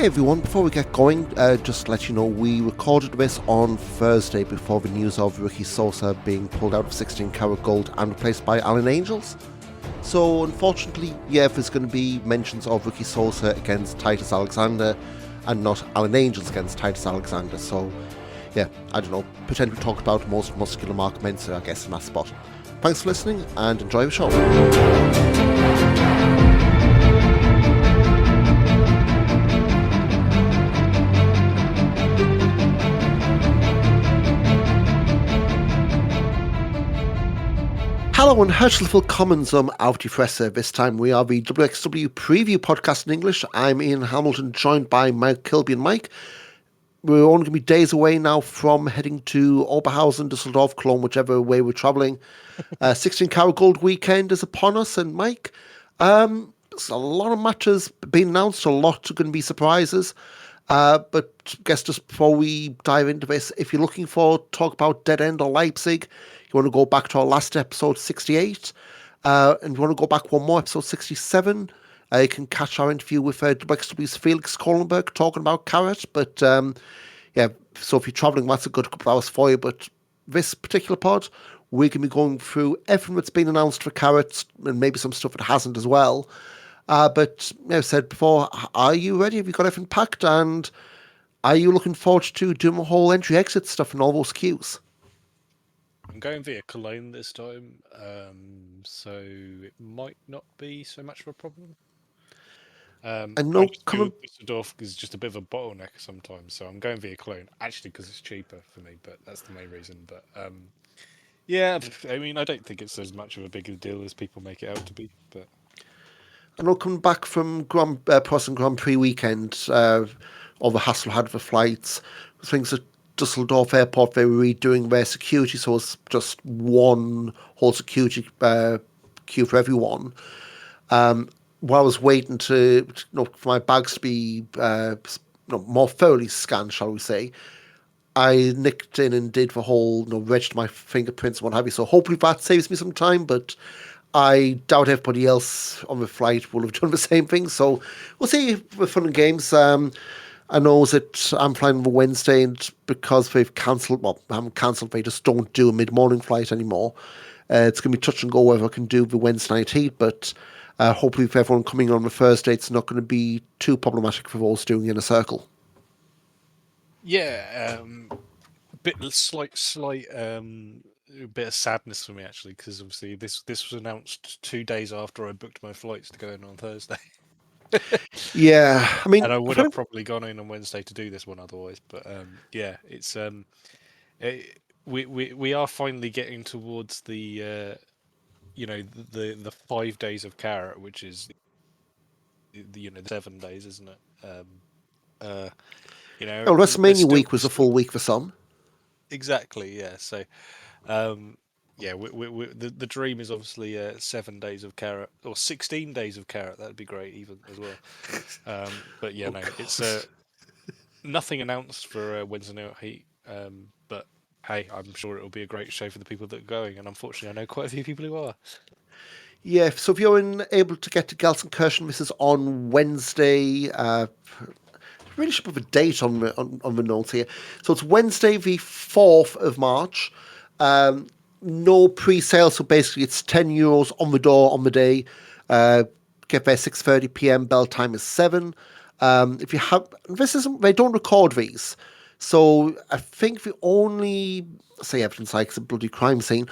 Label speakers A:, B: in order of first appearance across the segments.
A: everyone, before we get going, just to let you know, we recorded this on Thursday before the news of Ricky Sosa being pulled out of 16 Carat Gold and replaced by Alan Angels. So unfortunately, there's going to be mentions of Ricky Sosa against Titus Alexander and not Alan Angels against Titus Alexander. So I don't know, pretend we talked about most muscular Mark Menzer, I guess, in that spot. Thanks for listening and enjoy the show. Hello and herzlich willkommen zum Auf die Fresse. This time we are the wXw preview podcast in English. I'm Ian Hamilton, joined by Mike Kilby and Mike. We're only going to be days away now from heading to Oberhausen, Düsseldorf, Cologne, whichever way we're travelling. 16 Carat Gold weekend is upon us, and Mike, there's a lot of matches being announced, a lot are going to be surprises. But I guess just before we dive into this, if you're looking for talk about Dead End or Leipzig, you want to go back to our last episode 68, and you want to go back one more, episode 67, you can catch our interview with wXw's Felix Kohlenberg talking about Carat. But so if you're travelling, that's a good couple of hours for you. But this particular pod, we're going to be going through everything that's been announced for Carat and maybe some stuff that hasn't as well. But I said before, are you ready? Have you got everything packed? And are you looking forward to doing the whole entry-exit stuff and all those queues?
B: I'm going via Cologne this time, so it might not be so much of a problem.
A: And no,
B: Düsseldorf is just a bit of a bottleneck sometimes, so I'm going via Cologne, actually because it's cheaper for me, but that's the main reason. But I mean, I don't think it's as much of a bigger deal as people make it out to be. But
A: I know coming back from Protestant Grand Prix weekend, all the hassle had for flights, things at Düsseldorf Airport, they were redoing their security, so it's just one whole security queue for everyone. While I was waiting for my bags to be more thoroughly scanned, shall we say, I nicked in and did the whole, register my fingerprints and what have you. So hopefully that saves me some time, but I doubt everybody else on the flight will have done the same thing. So we'll see with fun and games. I know that I'm flying on Wednesday, and because they've cancelled, they haven't cancelled, they just don't do a mid-morning flight anymore. It's going to be touch and go whether I can do the Wednesday night heat, but hopefully for everyone coming on the Thursday, it's not going to be too problematic for those doing in a circle.
B: Yeah, slight bit of sadness for me actually, because obviously this was announced 2 days after I booked my flights to go in on Thursday.
A: Yeah, I mean,
B: and I would have probably gone in on Wednesday to do this one otherwise. But it's we are finally getting towards the the 5 days of Carat, which is the 7 days, isn't it?
A: WrestleMania week was a full week for some.
B: Exactly, yeah. So, the dream is obviously 7 days of Carat or 16 days of Carat. That'd be great, even as well. But it's nothing announced for Wednesday night heat. But hey, I'm sure it'll be a great show for the people that are going, and unfortunately, I know quite a few people who are.
A: Yeah, so if you're able to get to Gelsenkirchen, this is on Wednesday. Really should have a date on the notes here. So it's Wednesday, the 4th of March. No pre-sale, so basically it's €10 on the door on the day. Get there 6:30 p.m. Bell time is 7. If you have they don't record these, so I think the only evidence like it's a bloody crime scene.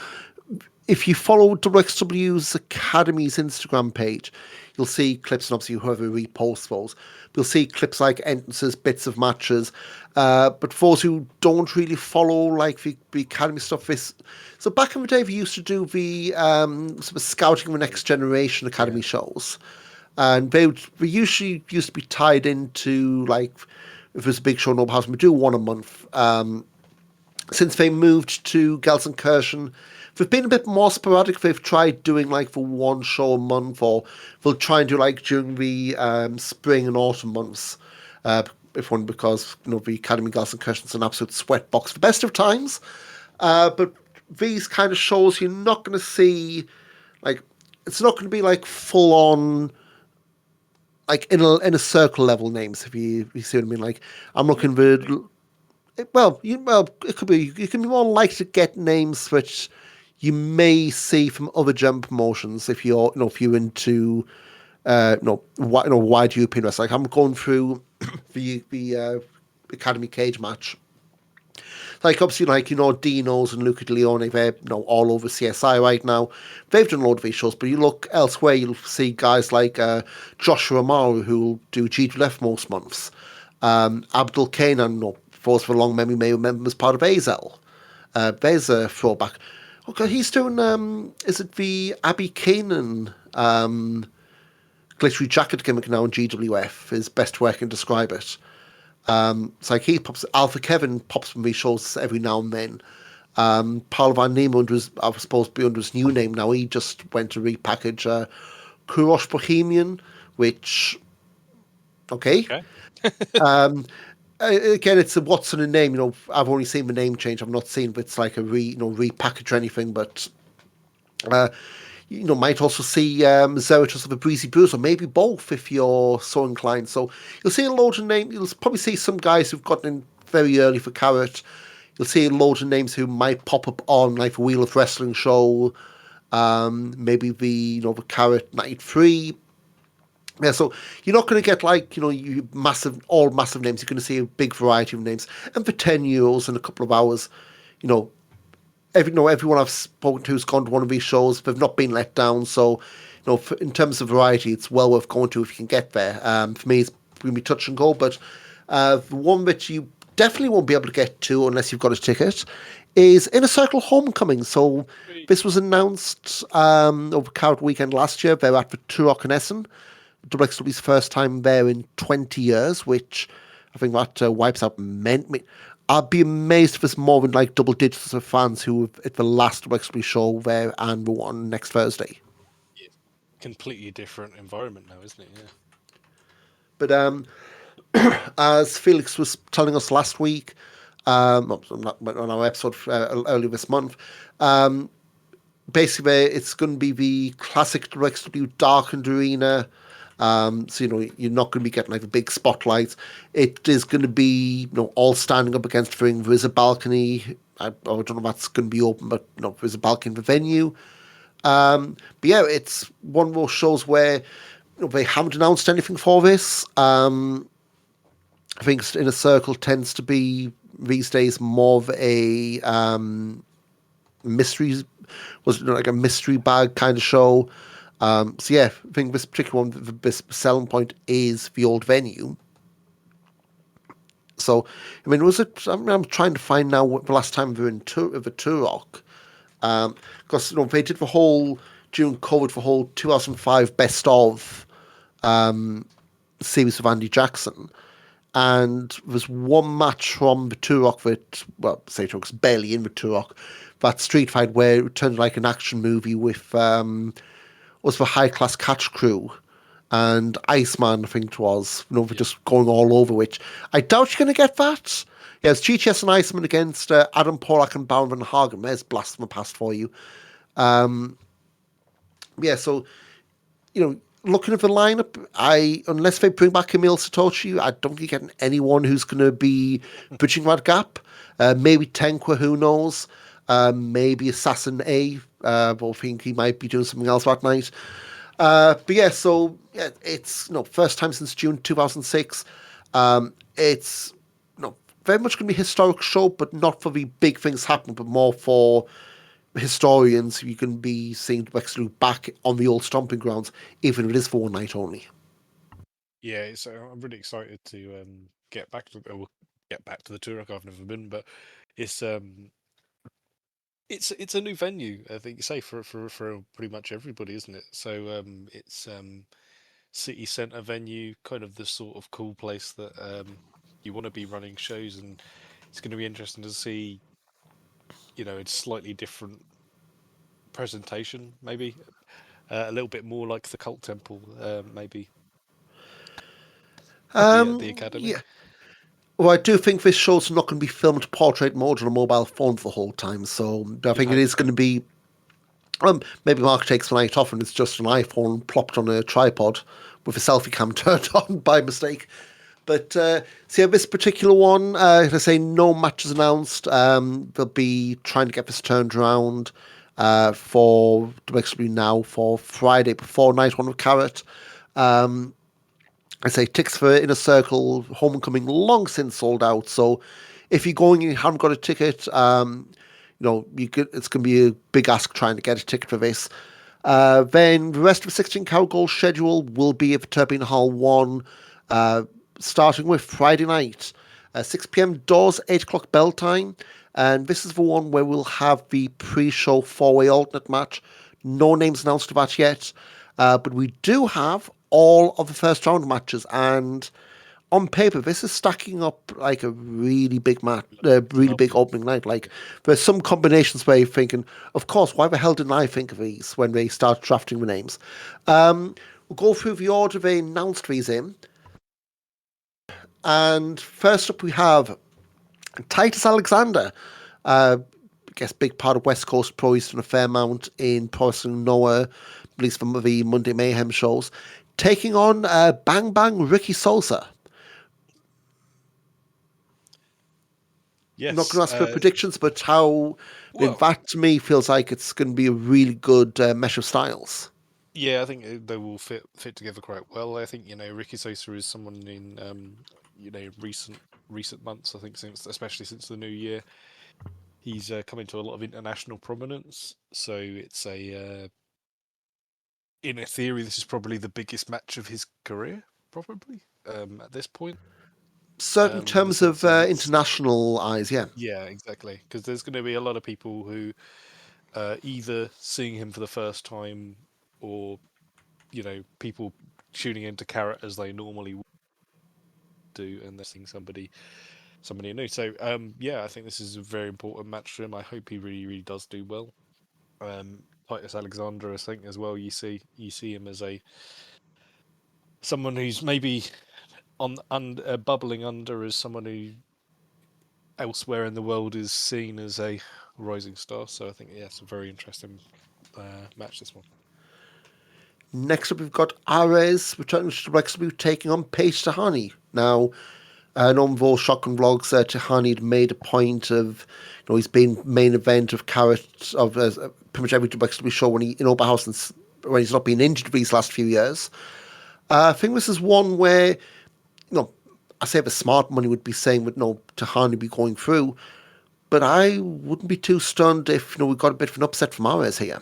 A: If you follow wXw's Academy's Instagram page, you'll see clips, and obviously whoever reposts those, you'll see clips like entrances, bits of matches. But for those who don't really follow like the Academy stuff, so back in the day we used to do the sort of scouting the next generation Academy shows, and they usually used to be tied into, like, if there's a big show in Oberhausen, we do one a month. Since they moved to Gelsenkirchen, they've been a bit more sporadic. They've tried doing like the one show a month, or they'll try and do like during the spring and autumn months. Because the Academy Gelsenkirchen is an absolute sweatbox for best of times. But these kind of shows, you're not going to see, like, it's not going to be like full on like in a circle level names. If you see what I mean, like I'm looking for. Well, it could be. You can be more likely to get names which you may see from other German promotions if if you're into wide European wrestling. Like I'm going through the Academy Cage match. Like obviously, like Dino's and Luca De Leone, they're all over CSI right now. They've done a lot of these shows, but you look elsewhere, you'll see guys like Joshua Amaru who do GWF most months. Abdul Kanan, for those with a long memory may remember him as part of Azel. There's a throwback. Okay, he's doing. Is it the Abby Kanan glittery jacket gimmick now in GWF? Is best way I can describe it. It's like he pops. Alpha Kevin pops from these shows every now and then. Paul Van Nemo I was supposed to be under his new name now. He just went to repackage Kurosh Bohemian, which okay.
B: Okay.
A: Again, it's a what's in a name. I've only seen the name change. I've not seen if it's like a repackage or anything. But might also see Zeratus of a Breezy Bruise, or maybe both if you're so inclined. So you'll see a load of names. You'll probably see some guys who've gotten in very early for Carat. You'll see a load of names who might pop up on like a Wheel of Wrestling show, maybe the Carat Night 3. Yeah, so you're not going to get like you massive names. You're going to see a big variety of names, and for €10 in a couple of hours, you know everyone I've spoken to who's gone to one of these shows, they've not been let down. So, in terms of variety, it's well worth going to if you can get there. For me, it's going to be touch and go, but the one that you definitely won't be able to get to unless you've got a ticket is Inner Circle Homecoming. So this was announced over Carat Weekend last year. They're at the Turok in Essen. wXw's first time there in 20 years, which I think that wipes out me. I'd be amazed if there's more than like double digits of fans who were at the last wXw show there and the one next Thursday.
B: Yeah. Completely different environment now, isn't it? Yeah.
A: But as Felix was telling us last week, on our episode earlier this month, basically it's going to be the classic wXw darkened arena. So you're not going to be getting like a big spotlight. It is going to be all standing up against the ring. There is a balcony. I don't know if that's going to be open, but there's a balcony in the venue. But yeah, it's one of those shows where they haven't announced anything for this. I think Inner Circle tends to be these days more of a mystery, like a mystery bag kind of show. So yeah, I think this particular one, this selling point is the old venue. So, I mean, was it? I'm trying to find now what the last time we were in the Turok, because they did the whole during COVID, the whole 2005 best of series of Andy Jackson, and there's one match from the Turok that say Turok's barely in the Turok, that street fight where it turned like an action movie with was the High Class Catch Crew and Iceman, I think it was. Just going all over, which I doubt you're going to get that. Yeah, it's GTS and Iceman against Adam Pollack and Baron Van Hagen. There's blast from the past for you. Yeah, so, looking at the lineup, unless they bring back Emil Satoshi, I don't think you're getting anyone who's going to be bridging that gap. Maybe Tenkwa, who knows? Maybe Assassin A. I think he might be doing something else that night. But yeah, so yeah, it's first time since June 2006. It's very much going to be a historic show, but not for the big things happening, but more for historians. You can be seeing wXw back on the old stomping grounds, even if it is for one night only.
B: Yeah, I'm really excited to get back to the Turok. I've never been, but it's it's a new venue. I think you say for pretty much everybody, isn't it? So it's city centre venue, kind of the sort of cool place that you want to be running shows, and it's going to be interesting to see. It's slightly different presentation, maybe a little bit more like the Cult Temple, maybe the Academy.
A: Yeah. Well, I do think this show's not going to be filmed portrait mode on a mobile phone for the whole time, so I
B: You'd
A: think it
B: hope
A: is
B: so.
A: going to be Maybe Mark takes the night off and it's just an iPhone plopped on a tripod with a selfie cam turned on by mistake. But so yeah, this particular one, as I say, no matches announced. They'll be trying to get this turned around for wXwNOW for Friday before night one with Carat. I say tickets for Inner Circle Homecoming long since sold out. So if you're going and you haven't got a ticket, it's going to be a big ask trying to get a ticket for this. Then the rest of the 16 Carat Gold schedule will be at the Turbine Hall 1, uh, starting with Friday night, 6 p.m. doors, 8 o'clock bell time. And this is the one where we'll have the pre-show four-way alternate match. No names announced of that yet, but we do have all of the first round matches. And on paper, this is stacking up like a really big match, really big
B: Lovely.
A: opening night. Like there's some combinations where you're thinking, of course, why the hell didn't I think of these when they start drafting the names? We'll go through the order they announced these in. And first up, we have Titus Alexander. I guess big part of West Coast Pro. He's done a fair amount in Pro Wrestling Noah, at least from the Monday Mayhem shows. Taking on Bang Bang Ricky Sosa. I'm not
B: Yes.
A: going to ask for predictions, but
B: Well,
A: that to me feels like it's going to be a really good mesh of styles.
B: yeah, I think they will fit together quite well. I think Ricky Sosa is someone in recent months. I think especially since the new year, he's come into a lot of international prominence. So it's in a theory, this is probably the biggest match of his career, probably at this point.
A: Certain
B: In the
A: terms
B: sense
A: of
B: of it's
A: international eyes, yeah.
B: yeah, exactly, because there's going to be a lot of people who either seeing him for the first time or people tuning into Carrot as they normally do, and they're seeing somebody new. So yeah, I think this is a very important match for him. I hope he really really does do well. Titus Alexander, I think as well. You see him as someone who's maybe bubbling under as someone who elsewhere in the world is seen as a rising star. So I think yeah, it's a very interesting match, this one.
A: Next up, we've got Ares returning to Wrexham, taking on Paige Tahani. Now, on those shotgun vlogs, Tahani had made a point of, he's been main event of Carrot of pretty much every Wrexham show when he in Oberhausen when he's not been injured these last few years. I think this is one where, I say the smart money would be saying that Tahani be going through, but I wouldn't be too stunned if we got a bit of an upset from Ares here.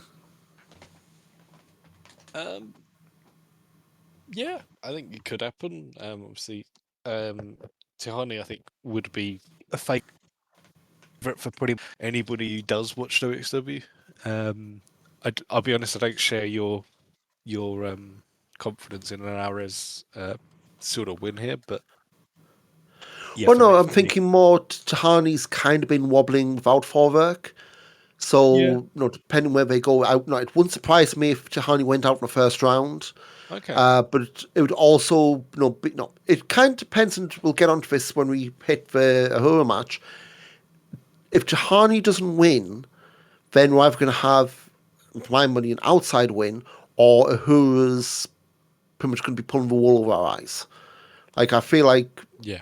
B: Um, yeah, I think it could happen. Obviously, Tihani, I think, would be a favourite for pretty much anybody who does watch wXw. I'll be honest, I don't share your confidence in an Ares sort of win here, but yeah,
A: Well,
B: for me,
A: no, I'm thinking more Tahani's kind of been wobbling without Forwerk.
B: yeah,
A: So, depending where they go out, it wouldn't surprise me if Tahani went out in the first round.
B: okay,
A: But it would also, it kind of depends, and we'll get onto this when we hit the Ahura match. If Tahani doesn't win, then we're either going to have, for my money, an outside win, or Ahura's pretty much going to be pulling the wool over our eyes. Like, I feel like,
B: yeah,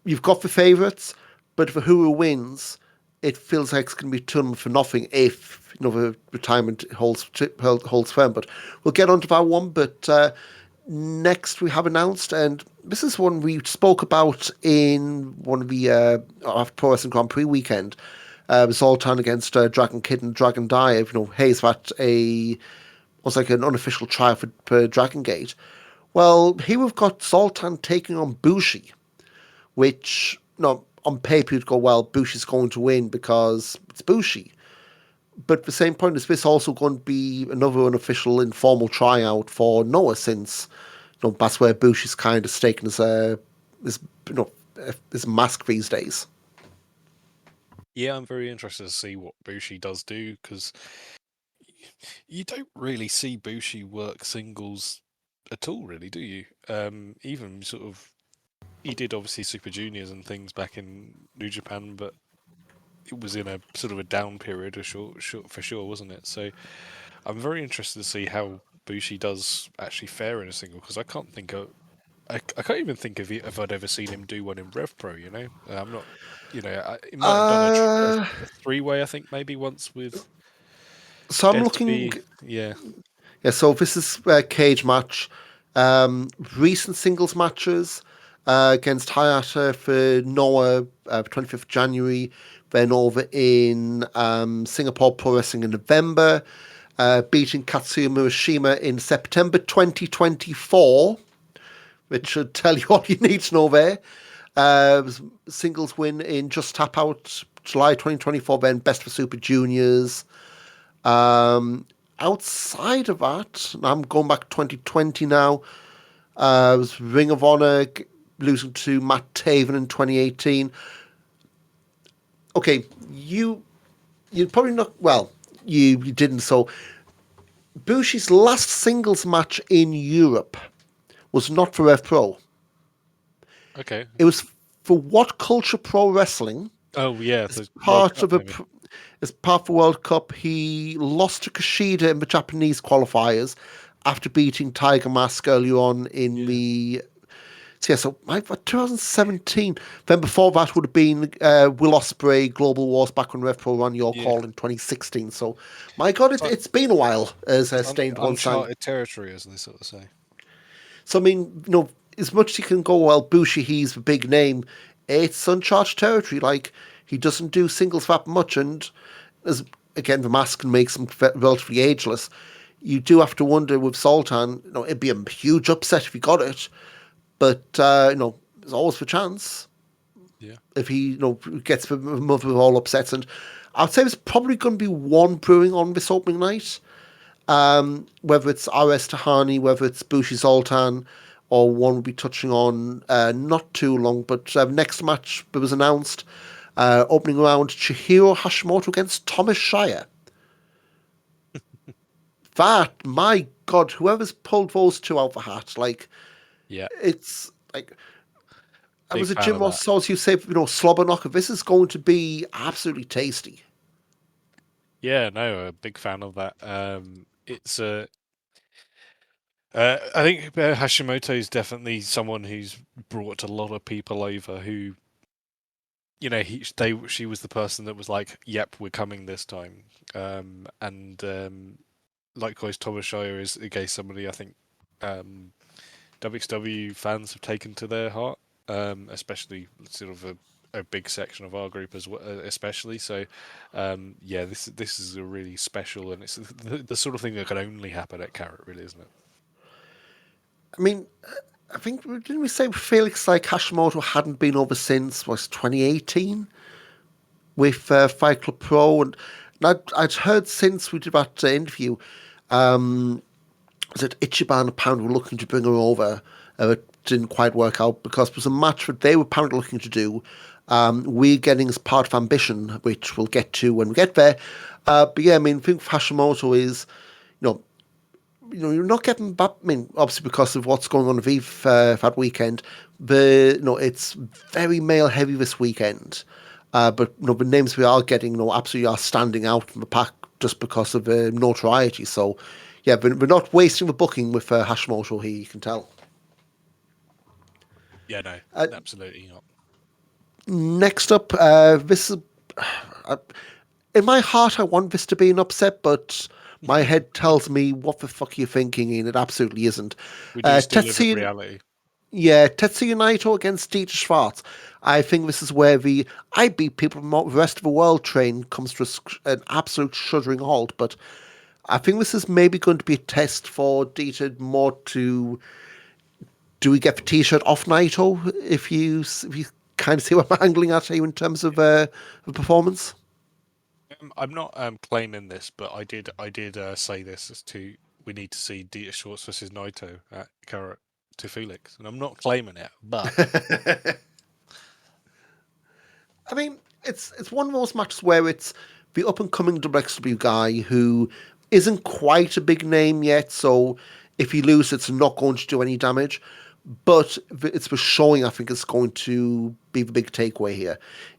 A: you've got the favourites, but if Ahura wins, it feels like it's going to be tournament for nothing if the retirement holds firm. But we'll get onto that one. But next we have announced, and this is one we spoke about in one of the Pro Wrestling Grand Prix weekend. Zoltan against Dragon Kid and Dragon Dive. Hey, is that was like an unofficial trial for Dragon Gate? Well, here we've got Zoltan taking on Bushi, which, on paper you'd go, well, Bushi's going to win because it's Bushi. But at the same point, is this also going to be another unofficial informal tryout for Noah, since that's where Bushi's kind of staking his his mask these days.
B: yeah. I'm very interested to see what Bushi does do because you don't really see Bushi work singles at all, really, do you? Even sort of, he did obviously Super Juniors and things back in New Japan, but it was in a sort of a down period, for sure, wasn't it? So I'm very interested to see how Bushi does actually fare in a single, because I can't even think of if I'd ever seen him do one in Rev Pro. I'm not. He might have done
A: Uh,
B: a three-way, I think, maybe once with
A: so I'm looking.
B: Desby. Yeah,
A: Yeah, so this is a cage match. Recent singles matches against Hayata for Noah, 25th January, then over in Singapore Pro Wrestling in November, beating Katsuya Murashima in September 2024, which should tell you all you need to know there. Singles win in Just Tap Out, July 2024, then Best for Super Juniors. Outside of that, I'm going back to 2020 now. It was Ring of Honor losing to Matt Taven in 2018. Okay, you'd probably not. Well, you didn't. So Bushi's last singles match in Europe was not for Rev Pro.
B: okay.
A: It was for What Culture Pro Wrestling.
B: Oh yeah,
A: As
B: the World
A: part
B: Cup
A: of
B: maybe.
A: as part of the World Cup, he lost to Kushida in the Japanese qualifiers after beating Tiger Mask earlier on in
B: Yeah.
A: the. So yeah, so 2017. Then before that would have been Will Ospreay Global Wars back when Rev Pro ran Your
B: Yeah.
A: Call in 2016. So my God,
B: It's like
A: it's been a while, as Stained once sang.
B: uncharted territory, as they sort of say.
A: So I mean, as much as you can go, well, Bushi, he's the big name. It's uncharted territory. Like he doesn't do singles that much, and as again, the mask can make him relatively ageless. You do have to wonder with Sultan. It'd be a huge upset if he got it, but there's always the chance
B: Yeah.
A: if he gets the mother of all upsets. And I'd say there's probably going to be one brewing on this opening night. Whether it's RS Tahani, whether it's Bushi Zoltan, or one we'll be touching on not too long, but next match that was announced, opening round, Chihiro Hashimoto against Thomas Shire. That, my God, whoever's pulled those two out of the hat, like,
B: Yeah.
A: it's like, I
B: Big
A: was a
B: fan
A: Jim
B: of that.
A: Ross Sauce, you say, slobber knocker. This is going to be absolutely tasty.
B: Yeah, no, a big fan of that. It's I think Hashimoto is definitely someone who's brought a lot of people over. Who, she was the person that was like, "Yep, we're coming this time." And likewise, Thomas Shire is again somebody I think um, wXw fans have taken to their heart, especially sort of a big section of our group as well, especially. So, yeah, this is a really special, and it's the sort of thing that can only happen at Carrot, really, isn't it?
A: I mean, I think, didn't we say Felix like Hashimoto hadn't been over since, was 2018? With Fight Club Pro, and I'd heard since we did that interview that Ichiban apparently were looking to bring her over. It didn't quite work out because it was a match that they were apparently looking to do. We're getting as part of Ambition, which we'll get to when we get there. But yeah, I mean, I think Hashimoto is, you know, you're not getting that. I mean, obviously because of what's going on with Eve that weekend, but it's very male heavy this weekend. But the names we are getting, absolutely are standing out from the pack just because of notoriety. So, yeah, but we're not wasting the booking with Hashimoto here. You can tell.
B: Yeah, no,
A: Uh,
B: absolutely not.
A: Next up, this is uh, in my heart. I want this to be an upset, but my head tells me what the fuck you're thinking, and it absolutely isn't.
B: We do still live in
A: Tetsuya
B: reality.
A: Yeah, Tetsuya Naito against Dieter Schwartz. I think this is where the I beat people from the rest of the world train comes to an absolute shuddering halt. But I think this is maybe going to be a test for Dieter more to do we get the T-shirt off Naito if you kind of see what I'm angling at here in terms of the performance.
B: I'm not claiming this, but I did say this as to we need to see Dieter Schwartz versus Naito at Carrot to Felix, and I'm not claiming it, but
A: I mean, it's one of those matches where it's the up and coming WXW guy who isn't quite a big name yet, so if he loses, it's not going to do any damage. But it's for showing, I think, is going to be the big takeaway here.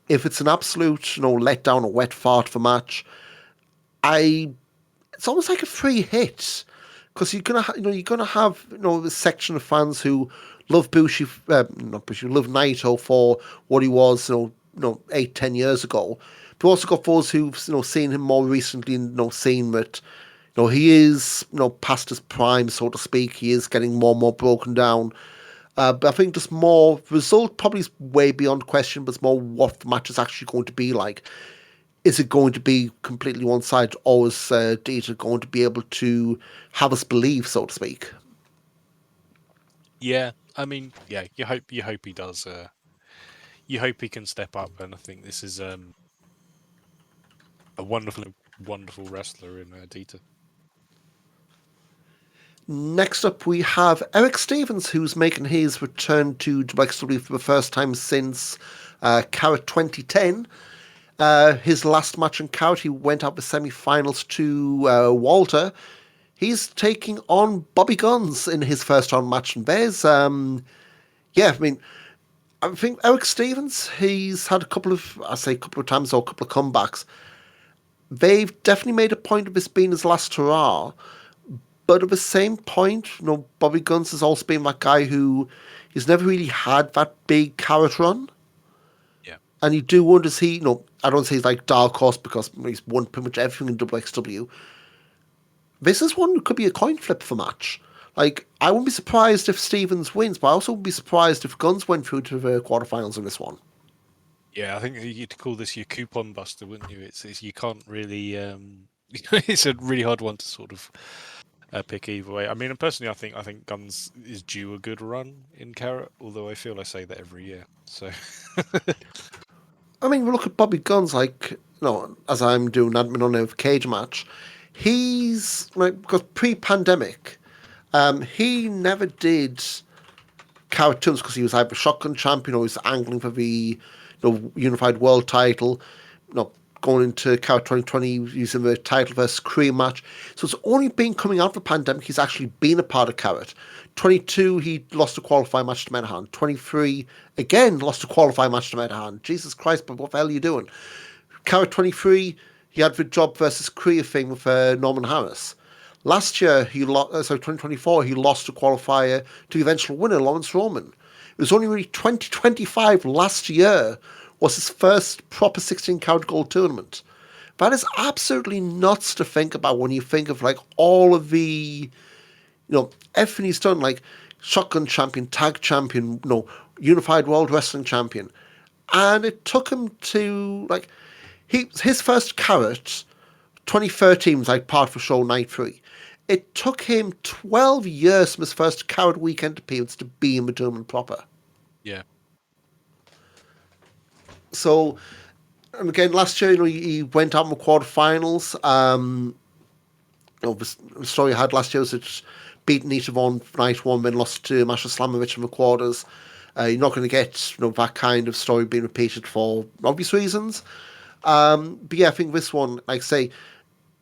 A: If it's an absolute, letdown, a wet fart for match, I it's almost like a free hit because you're gonna have a section of fans who love Bushi, not Bushi, love Naito for what he was, 8, 10 years ago. But also got those who've seen him more recently and seen that he is past his prime, so to speak. He is getting more and more broken down. But I think just more result probably is way beyond question, but it's more what the match is actually going to be like. Is it going to be completely one sided, or is Dieter going to be able to have us believe, so to speak?
B: Yeah, I mean, yeah, you hope he does. You hope he can step up, and I think this is a wonderful wrestler in Dieter.
A: Next up, we have Eric Stevens, who's making his return to wXw for the first time since Carat 2010. His last match in Carat, he went out the semi-finals to Walter. He's taking on Bobby Guns in his first round match, and yeah, I mean, I think Eric Stevens, he's had a couple of times or a couple of comebacks. They've definitely made a point of this being his last hurrah, but at the same point, Bobby Guns has also been that guy who he's never really had that big Carat run.
B: Yeah,
A: And you do wonder, is he, I don't say he's like dark horse because he's won pretty much everything in wXw. This is one that could be a coin flip for match. Like, I wouldn't be surprised if Stevens wins, but I also wouldn't be surprised if Guns went through to the quarterfinals in this one.
B: yeah. I think you'd call this your coupon buster, wouldn't you? It's you can't really. It's a really hard one to sort of pick either way. I mean, and personally, I think Guns is due a good run in Carrot, although I feel I say that every year. So
A: I mean, we look at Bobby Guns, like, as I'm doing admin on a cage match, he's, like, because pre-pandemic, he never did cartoons because he was either shotgun champion or he was angling for the unified world title. Going into Carat 2020 using the title versus Korean match. So it's only been coming out of the pandemic he's actually been a part of Carat. 22, he lost a qualifying match to Menahan. 23, again, lost a qualifying match to Menahan. Jesus Christ, but what the hell are you doing? Carat 23, he had the job versus Korea thing with Norman Harris. Last year, 2024, he lost a qualifier to the eventual winner, Lawrence Roman. It was only really 2025 last year was his first proper 16 karat gold tournament. That is absolutely nuts to think about when you think of like all of the, everything he's done, like shotgun champion, tag champion, unified world wrestling champion. And it took him to like his first Carat 2013 was like part for show night 3. It took him 12 years from his first Carat weekend appearance to be in the tournament proper.
B: yeah,
A: So, and again, last year, he went out in the quarterfinals. The story I had last year was it beat Nita Von night one, then lost to Masha Slamovich in the quarters. You're not going to get that kind of story being repeated for obvious reasons. But yeah, I think this one, like I say,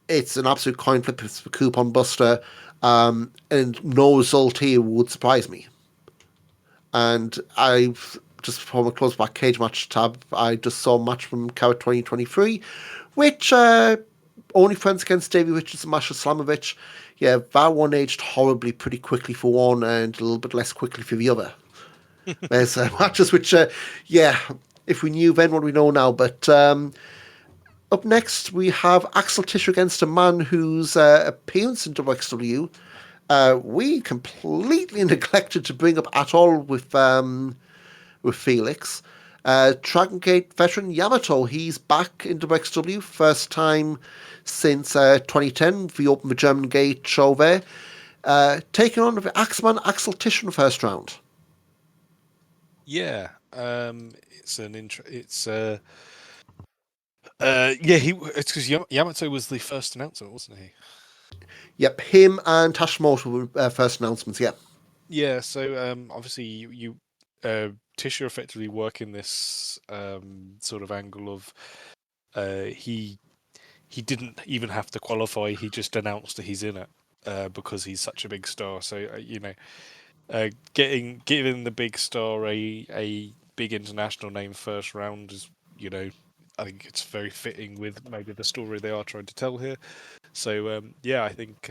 A: it's an absolute coin flip. It's a coupon buster, and no result here would surprise me. And I've just before my close back cage match tab, I just saw a match from Carat 2023, which only friends against Davey Richards and Masha Slamovich. Yeah, that one aged horribly pretty quickly for one and a little bit less quickly for the other. There's matches which, yeah, if we knew then what we know now. But up next, we have Axel Tischer against a man whose appearance in wXw we completely neglected to bring up at all with Felix. Dragon Gate veteran Yamato, he's back in wXw, first time since 2010. We opened the German Gate show there. Taking on the Axeman Axel Tischer in the first round.
B: yeah. It's an intro. Yeah. It's because Yamato was the first announcement, wasn't he?
A: Yep, him and Hashimoto were first announcements, yeah.
B: Yeah. So obviously Tisha effectively working this sort of angle of he didn't even have to qualify. He just announced that he's in it because he's such a big star. So Giving the big star a big international name first round is, I think it's very fitting with maybe the story they are trying to tell here. So yeah, I think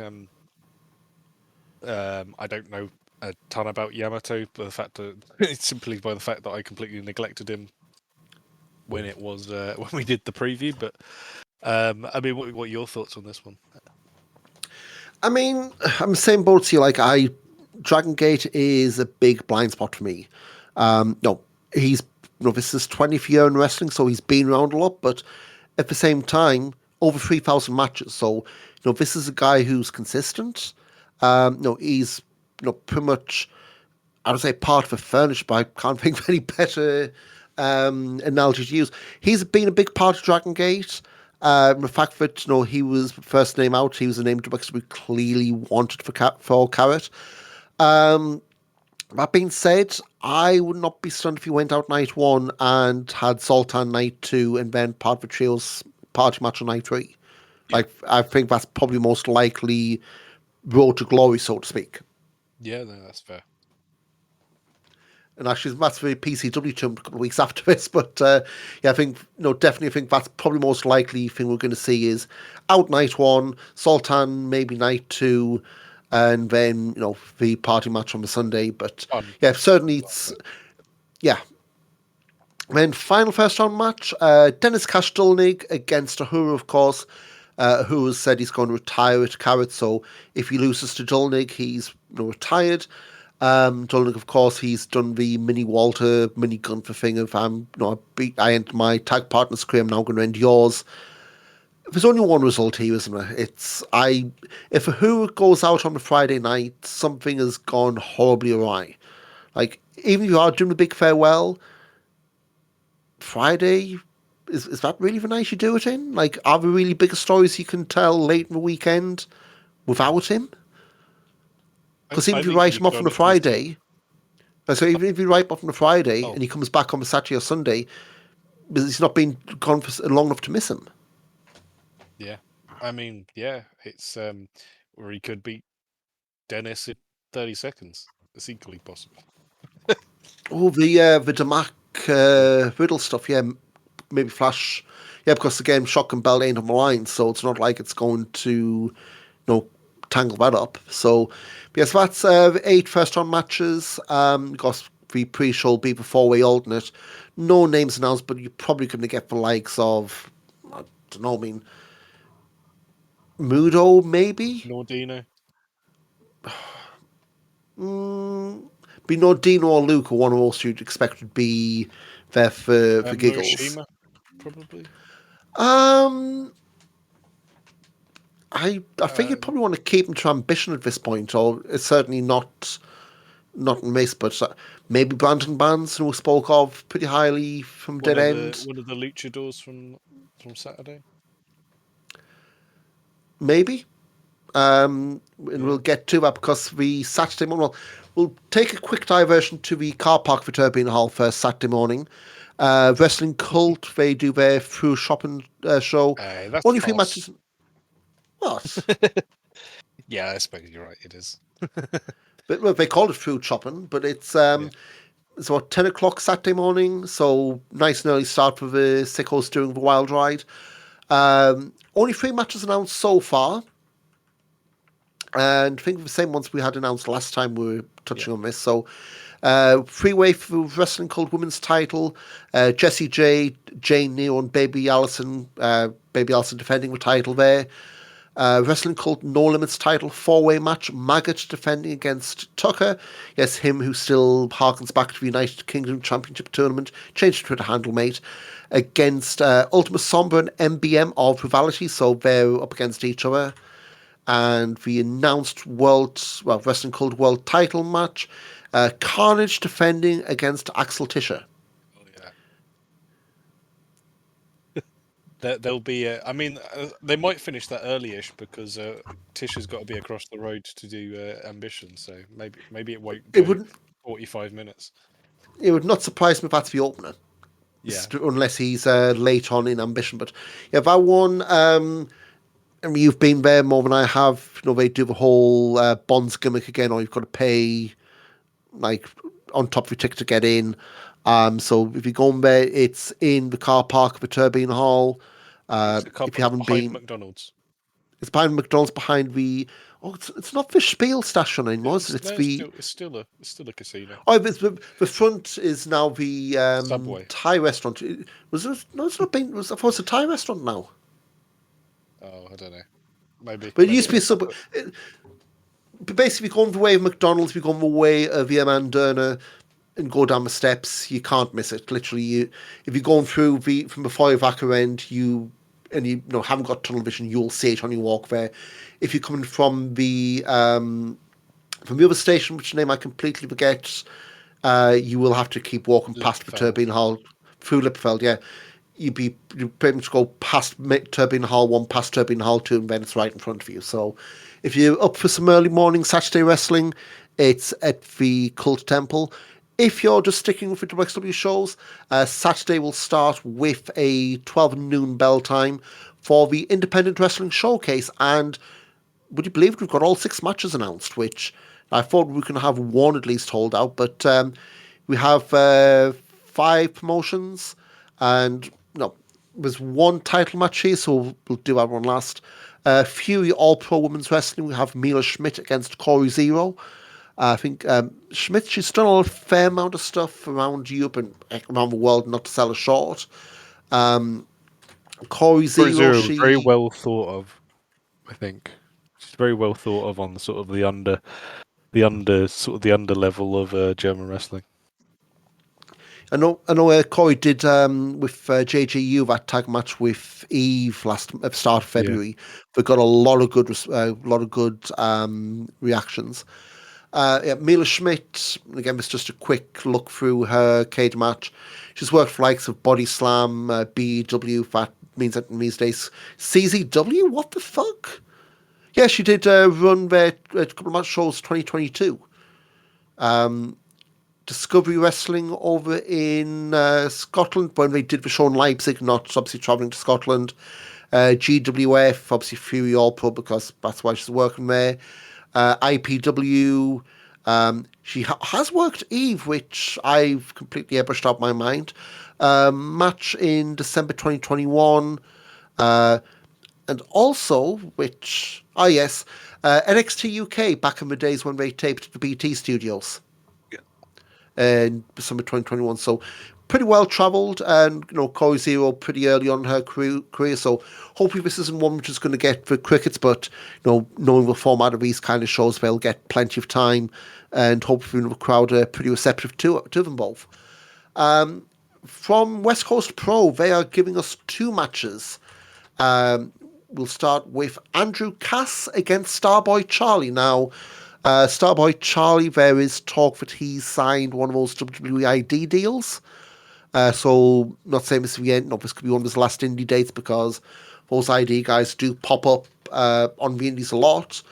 B: I don't know a ton about Yamato, but the fact that it's simply by the fact that I completely neglected him when it was when we did the preview. But I mean, what are your thoughts on this one?
A: I mean, I'm the same boat as you. Like, Dragon Gate is a big blind spot for me. No, he's this is 20th year in wrestling, so he's been around a lot. But at the same time, over 3,000 matches. So this is a guy who's consistent. He's pretty much, I would say, part of the furniture, but I can't think of any better analogy to use. He's been a big part of Dragon Gate. The fact that he was first name out, he was the name wXw clearly wanted for Carat. That being said, I would not be stunned if he went out night one and had Zoltan night two and then part of the trio's party match on night three.
B: Yeah.
A: Like, I think that's probably most likely road to glory, so to speak.
B: Yeah, no, that's fair.
A: And actually, that's the PCW term a couple of weeks after this. But yeah, I think definitely, I think that's probably most likely thing we're going to see is out night one, Sultan maybe night two, and then the party match on the Sunday. But yeah, certainly it's Then final first round match, Dennis Kastelnig against Ahura, of course. Ahura said he's going to retire at Carat, so if he loses to Dulnig, he's retired. Dulnig, of course, he's done the mini Walter, mini Gunther thing of I end my tag partner's career, I'm now going to end yours. There's only one result here, isn't there? If Ahura goes out on a Friday night, something has gone horribly awry. Like, even if you are doing a big farewell, Friday, is that really the night you do it in? Like, are there really bigger stories you can tell late in the weekend without him? Because even if you write him off on a Friday, and he comes back on the Saturday or Sunday, he's not been gone for long enough to miss him.
B: Yeah, I mean, yeah, it's or he could beat Dennis in 30 seconds. It's equally possible.
A: Oh, the Damak Riddle stuff, yeah, maybe Flash, yeah, because again, Shock and Bell ain't on the line, so it's not like it's going to, tangle that up. So, yes, that's 8 first-round matches. Because the pre-show will be the 4-way alternate. No names announced, but you're probably going to get the likes of, I don't know, I mean, Mudo, maybe?
B: Nordino.
A: Be Nordino or Luke, or one of those you'd expect would be there for giggles.
B: Murashima, probably.
A: I think you'd probably want to keep him to ambition at this point, or it's certainly not miss, but maybe Brandon Bands, who we spoke of pretty highly from Dead End.
B: One of the luchadors from Saturday.
A: Maybe. And we'll get to that because the Saturday morning, we'll take a quick diversion to the car park for Turbine Hall first Saturday morning. Wrestling Cult, they do their through shopping show.
B: That's
A: only 3 matches. What?
B: Yeah, I suppose you're right. It is.
A: But well, they call it food shopping, but it's it's about 10 o'clock Saturday morning, so nice and early start for the sickos doing the wild ride. Only 3 matches announced so far, and I think the same ones we had announced last time we were touching on this. So, freeway for Wrestling Cult Women's title, Jessie J, Jane Neo, and Baby Allison. Baby Allison defending the title there. Wrestling Cult No Limits title 4-way match, Maggot defending against Tucker. Yes, him who still harkens back to the United Kingdom Championship Tournament, changed Twitter handle, mate, against Ultima Sombra and MBM of Rivality, so they're up against each other. And the announced Wrestling Cult World title match, Carnage defending against Axel Tischer.
B: There'll be I mean, they might finish that early-ish because Tisha's got to be across the road to do Ambition, so maybe it won't go 45 minutes.
A: It would not surprise me if that's the opener.
B: Yeah.
A: Unless he's late on in Ambition. But yeah, that one, I mean, you've been there more than I have. They do the whole Bonds gimmick again, or you've got to pay like on top of your ticket to get in. So if you're going there, it's in the car park of the Turbine Hall.
B: It's the car
A: If you
B: park
A: haven't
B: behind
A: been,
B: McDonald's.
A: it's behind McDonald's, behind the. Oh, it's not the Spiel station anymore. It's
B: No, it's
A: the.
B: still a casino.
A: Oh, the front is now the
B: Subway.
A: Thai restaurant. Was it? No, it's not been. I thought it's a Thai restaurant now.
B: Oh, I don't know. Maybe.
A: But it used
B: Maybe
A: to be a
B: it is.
A: Subway. Basically, going the way of McDonald's, we go the way of the Amandurna and go down the steps. You can't miss it. Literally, if you're going through from the Feuerwacker end, you know haven't got tunnel vision, you'll see it on your walk there. If you're coming from the other station, which name I completely forget, you will have to keep walking past the
B: Lippfeld.
A: Turbine Hall through Lippfeld. Yeah, you pretty much go past Turbine Hall 1, past Turbine Hall 2, and then it's right in front of you. So if you're up for some early morning Saturday wrestling, it's at the Cult Temple. If you're just sticking with the wXw shows, Saturday will start with a 12 noon bell time for the Independent Wrestling Showcase. And would you believe it, we've got all 6 matches announced, which I thought we can have one at least hold out, but we have 5 promotions, and no, there's 1 title match here, so we'll do that one last. Fury All Pro Women's Wrestling, we have Mila Schmidt against Corey Zero. I think Schmidt, she's done a fair amount of stuff around Europe and around the world, not to sell her short. Corey Zero,
B: Zero, very
A: she
B: well thought of. I think she's very well thought of on the sort of the under level of German wrestling.
A: I know. Corey did with JJU that tag match with Eve at the start of February. They got a lot of good reactions. Mila Schmidt, again, it's just a quick look through her cage match. She's worked for likes of Body Slam, BW, that means that in these days. CZW, what the fuck? Yeah, she did run there a couple of match shows 2022. Discovery Wrestling over in Scotland when they did the show in Leipzig, not obviously travelling to Scotland. GWF, obviously Fury All Pro because that's why she's working there. IPW, she has worked Eve, which I've completely brushed out my mind. Match in December 2021. And also, NXT UK back in the days when they taped the BT studios in December 2021. So pretty well travelled, and Corey Zero pretty early on in her career. So hopefully this isn't one which is going to get for crickets, but knowing the format of these kind of shows, they'll get plenty of time, and hopefully the crowd are pretty receptive to them both. From West Coast Pro, they are giving us 2 matches. We'll start with Andrew Cass against Starboy Charlie. Now, Starboy Charlie, there is talk that he's signed one of those WWE ID deals. So, not saying this is the end. No, this could be one of his last indie dates because those ID guys do pop up on the indies a lot.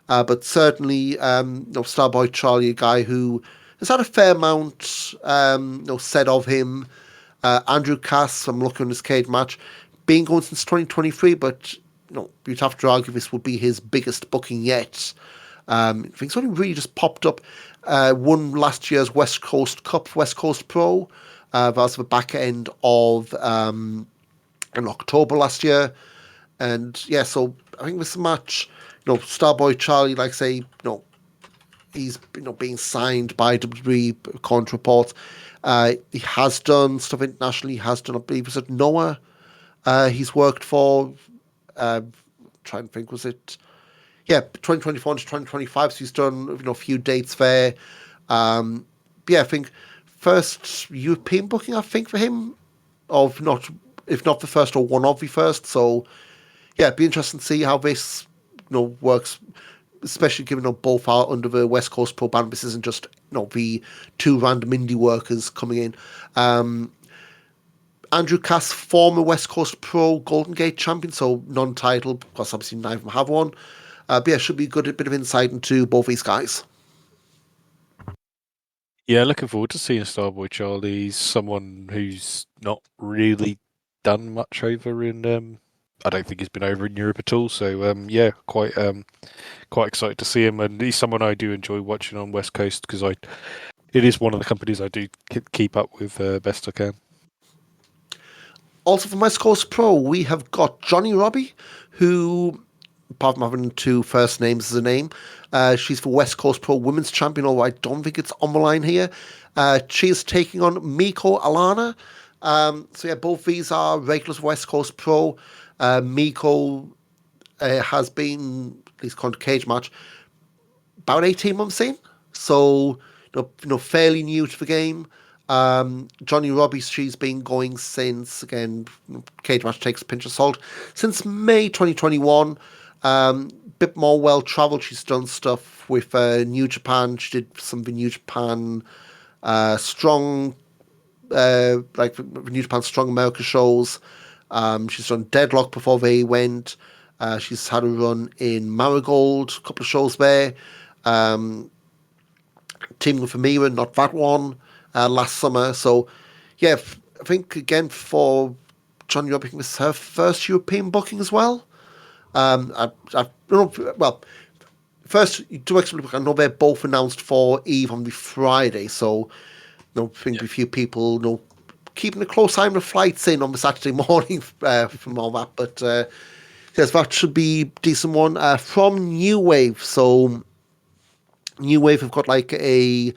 A: But certainly, Starboy Charlie, a guy who has had a fair amount said of him. Andrew Cass, I'm looking at his cage match, been going since 2023, but you'd have to argue this would be his biggest booking yet. I think it's only really just popped up. Won last year's West Coast Cup, West Coast Pro. That was the back end of in October last year. And yeah, so I think this match, Starboy Charlie, like I say, he's being signed by WWE according reports. He has done stuff internationally. He has done, I believe, was it Noah? He's worked for. Trying to think, was it? Yeah, 2024 to 2025. So he's done a few dates there. Yeah, I think first European booking, I think, for him, of not if not the first or one of the first. So yeah, it'd be interesting to see how this works, especially given both are under the West Coast Pro ban. This isn't just the 2 random indie workers coming in. Andrew Cass, former West Coast Pro Golden Gate champion, so non-title, because obviously neither of them have one. But yeah, should be a bit of insight into both these guys.
B: Yeah, looking forward to seeing Starboy Charlie. He's someone who's not really done much over in. I don't think he's been over in Europe at all. So yeah, quite excited to see him, and he's someone I do enjoy watching on West Coast because I it is one of the companies I do keep up with best I can.
A: Also from West Coast Pro, we have got Johnny Robbie, who, apart from having two first names as a name, she's for West Coast Pro Women's Champion, although I don't think it's on the line here. She is taking on Miko Alana. So yeah, both these are regulars of West Coast Pro. Miko has been, at least according to Cage Match, about 18 months in. So, fairly new to the game. Johnny Robbie, she's been going since, again, Cage Match takes a pinch of salt, since May 2021. Bit more well-travelled. She's done stuff with New Japan. She did some of the New Japan Strong, like New Japan Strong America shows. She's done Deadlock before they went. She's had a run in Marigold, a couple of shows there. Teaming with Amira, not that one, last summer. So, yeah, I think, again, for Johnny Robbie, this is her first European booking as well. I don't know, well, first, I know they're both announced for Eve on the Friday, so I think a few people, keeping a close eye on the flights in on the Saturday morning from all that. But yes, that should be a decent one. From New Wave, so New Wave have got like a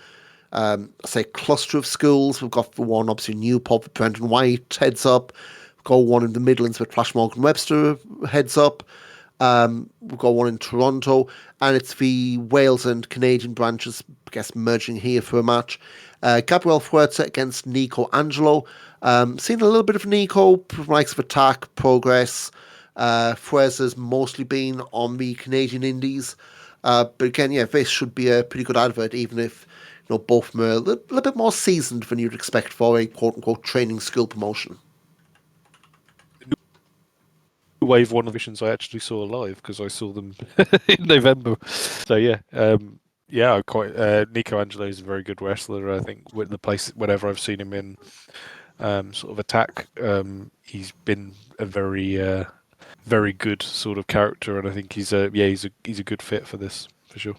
A: cluster of schools. We've got the one obviously Newport with Brendan White heads up. We've got one in the Midlands with Flash Morgan Webster heads up. We've got one in Toronto, and it's the Wales and Canadian branches, I guess, merging here for a match. Gabriel Fuerza against Nico Angelo. Seen a little bit of Nico, likes of Attack, Progress. Fuerza's mostly been on the Canadian indies. But again, yeah, this should be a pretty good advert, even if both of them are a little bit more seasoned than you'd expect for a quote-unquote training school promotion.
B: Wave one editions I actually saw live because I saw them in November. So yeah, I quite Nico Angelo is a very good wrestler. I think with the place whenever I've seen him in sort of Attack, he's been a very very good sort of character, and I think he's a good fit for this for sure.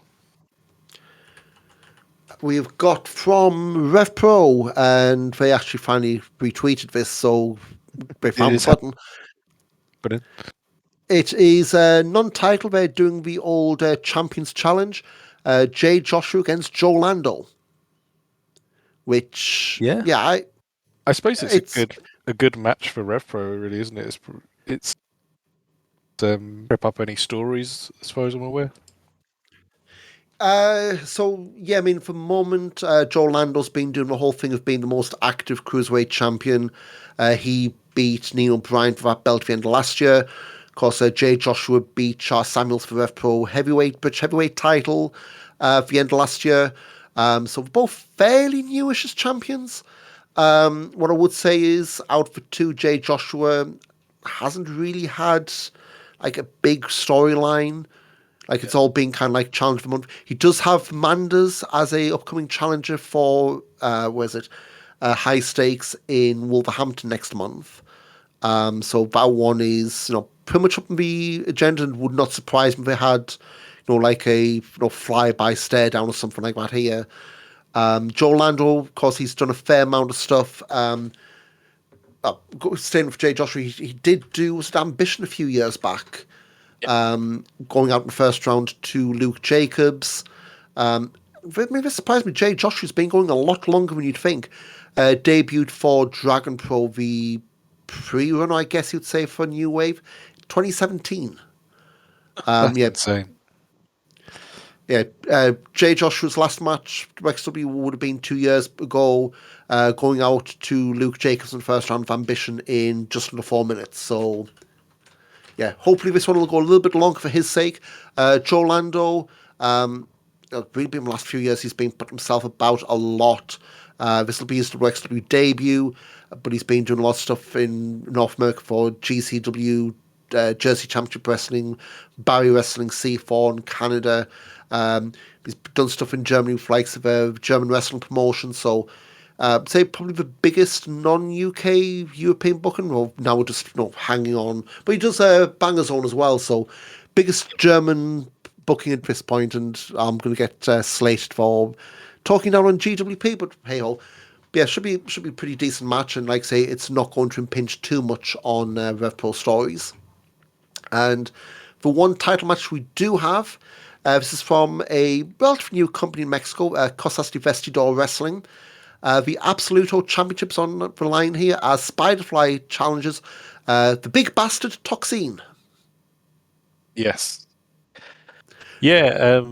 A: We've got from Rev Pro, and they actually finally retweeted this, so they found the button.
B: Brilliant.
A: It is non-title. They're doing the old Champions Challenge. Jay Joshua against Joe Lando. Which,
B: I suppose it's a good match for Rev Pro, really, isn't it? It's rip up any stories, as far as I'm aware.
A: So yeah, I mean, for the moment, Joe Lando's been doing the whole thing of being the most active cruiserweight champion. He beat Nino Bryan for that belt at the end of last year. Of course, Jay Joshua beat Charles Samuels for the Rev Pro British heavyweight title at the end of last year. So both fairly newish as champions. What I would say is, out of the two, Jay Joshua hasn't really had like a big storyline. Like, it's all been kind of like challenge of the month. He does have Manders as a upcoming challenger for high stakes in Wolverhampton next month. So that one is pretty much up on the agenda, and would not surprise me if they had like a fly-by stare down or something like that here. Joe Lando, of course, he's done a fair amount of stuff. Staying with Jay Joshua, he did do Ambition a few years back. Going out in the first round to Luke Jacobs. Maybe surprised me. Jay Joshua's been going a lot longer than you'd think. Debuted for Dragon Pro, the pre-run, I guess you'd say, for New Wave, 2017.
B: That's insane.
A: Yeah, Jay Joshua's last match, wXw, would have been 2 years ago, going out to Luke Jacobs in the first round of Ambition in just under 4 minutes. So, yeah, hopefully this one will go a little bit longer for his sake. Joe Lando, really been the last few years, he's been putting himself about a lot. This will be his wXw debut, but he's been doing a lot of stuff in North America for GCW, Jersey Championship Wrestling, Barry Wrestling, C4 in Canada. He's done stuff in Germany with likes of a German wrestling promotion. So, say probably the biggest non-UK European booking. Well, now we're just hanging on, but he does Banger Zone as well. So, biggest German booking at this point, and I'm going to get slated for talking down on GWP, but hey ho. Yeah, should be pretty decent match, and like I say, it's not going to impinge too much on Rev Pro stories. And the one title match we do have, this is from a relatively new company in Mexico, Cosas de Vestidor Wrestling. The Absoluto Championships on the line here as Spiderfly challenges the big bastard Toxine.
B: Yes. Yeah.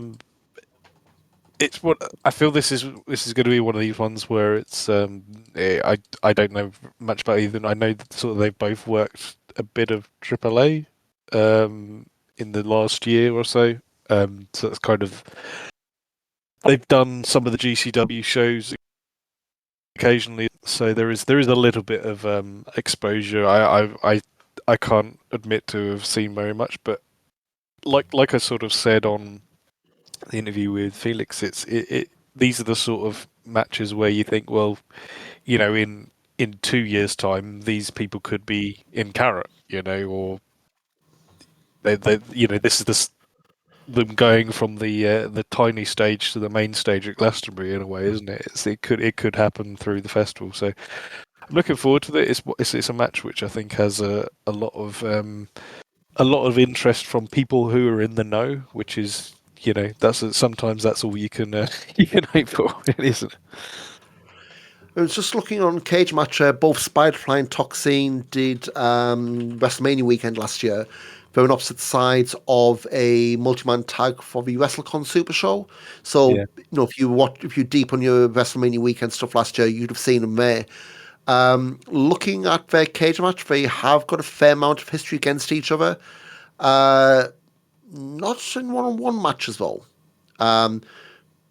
B: It's what I feel. This is going to be one of these ones where it's. I don't know much about either. I know that sort of they've both worked a bit of AAA in the last year or so. So it's kind of they've done some of the GCW shows occasionally. So there is a little bit of exposure. I can't admit to have seen very much, but like I sort of said on the interview with Felix, these are the sort of matches where you think, well, in 2 years' time, these people could be in Carat, or this is them going from the tiny stage to the main stage at Glastonbury in a way, isn't it? It could happen through the festival. So I'm looking forward to it. It's a match which I think has a lot of interest from people who are in the know, which is sometimes that's all you can you can hope for, isn't it?
A: I was just looking on Cage Match. Both Spiderfly and Toxine did WrestleMania weekend last year. They were on opposite sides of a multi-man tag for the WrestleCon Super Show. So,
B: Yeah.
A: if you're deep on your WrestleMania weekend stuff last year, you'd have seen them there. Looking at their Cage Match, they have got a fair amount of history against each other. Not in one-on-one matches though.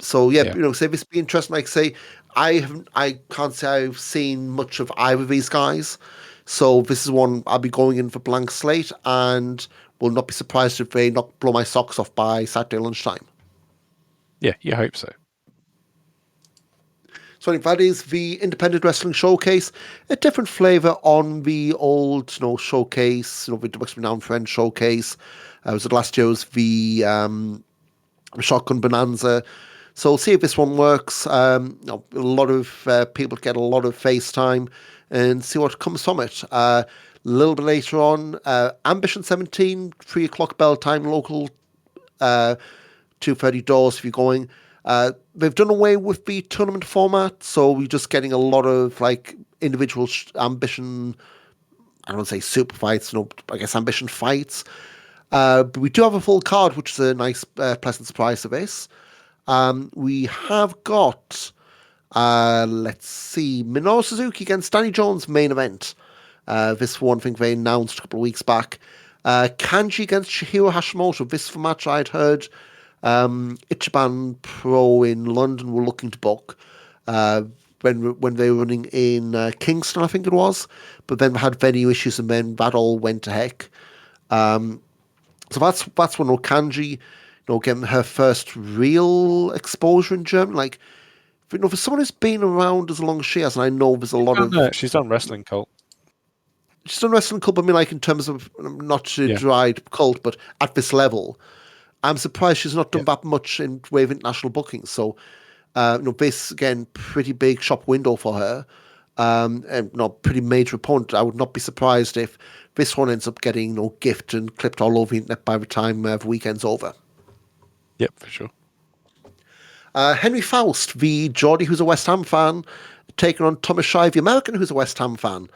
A: So yeah, say this be interesting. Like say, I can't say I've seen much of either of these guys. So this is one I'll be going in for blank slate, and will not be surprised if they not blow my socks off by Saturday lunchtime.
B: Yeah, you hope so.
A: So I think that is the Independent Wrestling Showcase, a different flavour on the old, showcase, the wXwNOW and Friends Showcase. Was it last year? Was the Shotgun Bonanza. So we'll see if this one works. A lot of people get a lot of FaceTime and see what comes from it. A little bit later on, Ambition 17, 3 o'clock bell time, local 2:30 doors if you're going. They've done away with the tournament format, so we're just getting a lot of individual Ambition, I don't want to say super fights, I guess Ambition fights. But we do have a full card, which is a nice, pleasant surprise to this. We have got, let's see, Minoru Suzuki against Danny Jones main event. This one, I think they announced a couple of weeks back. Kanji against Chihiro Hashimoto. This is the match I'd heard Ichiban Pro in London were looking to book when they were running in Kingston, I think it was. But then they had venue issues, and then that all went to heck. So that's one. Kanji, getting her first real exposure in Germany. For someone who's been around as long as she has, and I know there's a lot of.
B: She's done Wrestling Cult.
A: She's done Wrestling Cult, but I mean, in terms of not to dried cult, but at this level, I'm surprised she's not done that much in way of international bookings. So, this again, pretty big shop window for her. And not pretty major opponent. I would not be surprised if this one ends up getting gift and clipped all over the internet by the time the weekend's over.
B: Yep, for sure.
A: Henry Faust, the Geordie who's a West Ham fan, taking on Thomas Shire, the American who's a West Ham fan.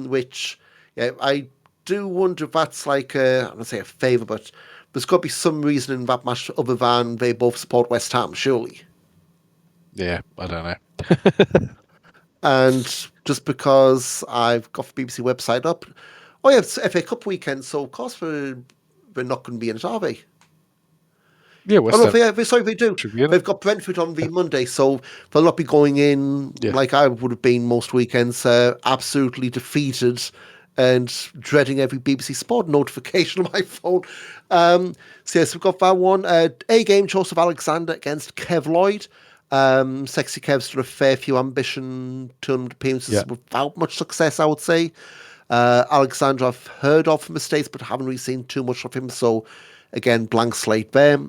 A: Which I do wonder if that's I'm going to say a favour, but there's got to be some reason in that match other than they both support West Ham, surely.
B: Yeah, I don't know.
A: And just because I've got the BBC website up, it's FA Cup weekend, so of course they're not going to be in it, are they?
B: Yeah, West Ham.
A: They do. They've got Brentford on the Monday, so they'll not be going in like I would have been most weekends, absolutely defeated and dreading every BBC Sport notification on my phone. So yes, we've got that one. A game, Joseph Alexander against Kev Lloyd. Sexy Kev's done a fair few Ambition tournament appearances without much success, I would say. Alexander I've heard of from the States, but haven't really seen too much of him, so again, blank slate there.